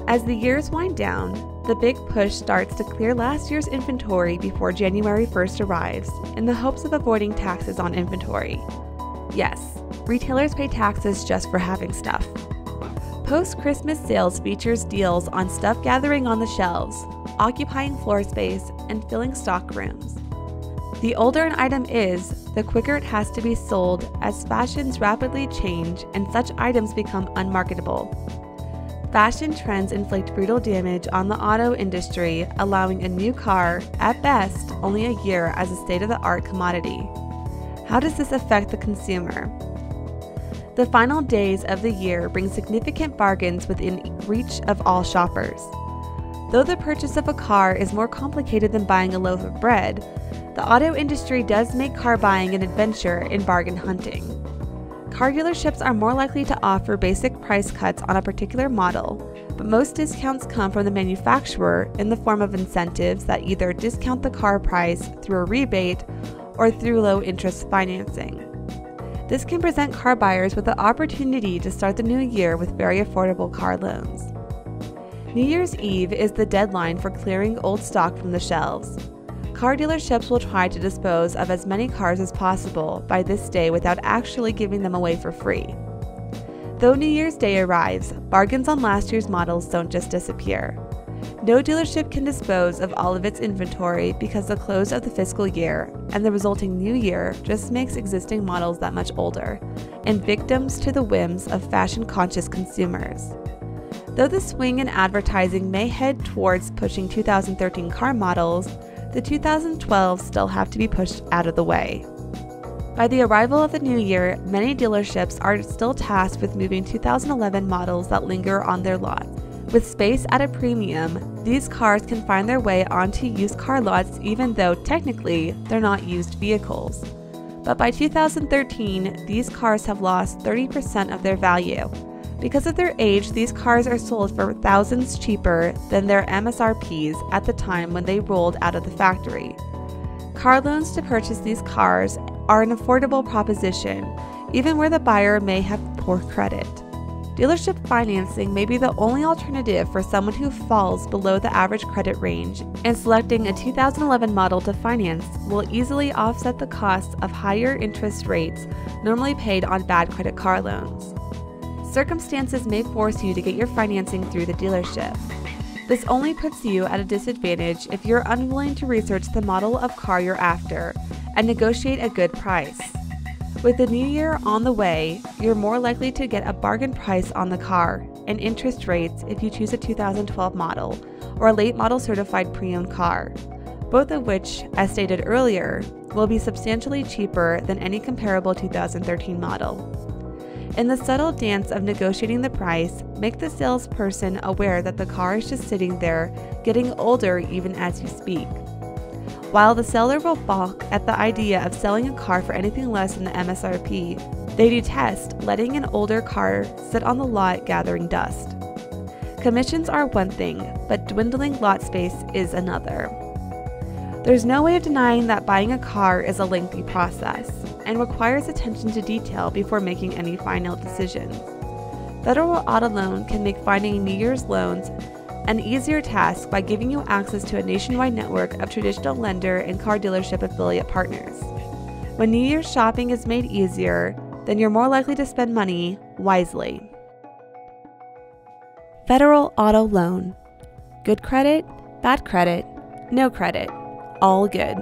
As the years wind down, the big push starts to clear last year's inventory before January 1st arrives, in the hopes of avoiding taxes on inventory. Yes, retailers pay taxes just for having stuff. Post-Christmas sales features deals on stuff gathering on the shelves, occupying floor space, and filling stock rooms. The older an item is, the quicker it has to be sold as fashions rapidly change and such items become unmarketable. Fashion trends inflict brutal damage on the auto industry, allowing a new car, at best, only a year as a state-of-the-art commodity. How does this affect the consumer? The final days of the year bring significant bargains within reach of all shoppers. Though the purchase of a car is more complicated than buying a loaf of bread, the auto industry does make car buying an adventure in bargain hunting. Car dealerships are more likely to offer basic price cuts on a particular model, but most discounts come from the manufacturer in the form of incentives that either discount the car price through a rebate or through low-interest financing. This can present car buyers with the opportunity to start the new year with very affordable car loans. New Year's Eve is the deadline for clearing old stock from the shelves. Car dealerships will try to dispose of as many cars as possible by this day without actually giving them away for free. Though New Year's Day arrives, bargains on last year's models don't just disappear. No dealership can dispose of all of its inventory because the close of the fiscal year and the resulting new year just makes existing models that much older and victims to the whims of fashion-conscious consumers. Though the swing in advertising may head towards pushing 2013 car models, the 2012s still have to be pushed out of the way. By the arrival of the new year, many dealerships are still tasked with moving 2011 models that linger on their lots. With space at a premium, these cars can find their way onto used car lots even though technically they're not used vehicles. But by 2013, these cars have lost 30% of their value. Because of their age, these cars are sold for thousands cheaper than their MSRPs at the time when they rolled out of the factory. Car loans to purchase these cars are an affordable proposition, even where the buyer may have poor credit. Dealership financing may be the only alternative for someone who falls below the average credit range, and selecting a 2011 model to finance will easily offset the costs of higher interest rates normally paid on bad credit car loans. Circumstances may force you to get your financing through the dealership. This only puts you at a disadvantage if you're unwilling to research the model of car you're after and negotiate a good price. With the new year on the way, you're more likely to get a bargain price on the car and interest rates if you choose a 2012 model or a late model certified pre-owned car, both of which, as stated earlier, will be substantially cheaper than any comparable 2013 model. In the subtle dance of negotiating the price, make the salesperson aware that the car is just sitting there, getting older even as you speak. While the seller will balk at the idea of selling a car for anything less than the MSRP, they detest letting an older car sit on the lot gathering dust. Commissions are one thing, but dwindling lot space is another. There's no way of denying that buying a car is a lengthy process and requires attention to detail before making any final decisions. Federal Auto Loan can make finding New Year's loans an easier task by giving you access to a nationwide network of traditional lender and car dealership affiliate partners. When New Year's shopping is made easier, then you're more likely to spend money wisely. Federal Auto Loan. Good credit, bad credit, no credit, all good.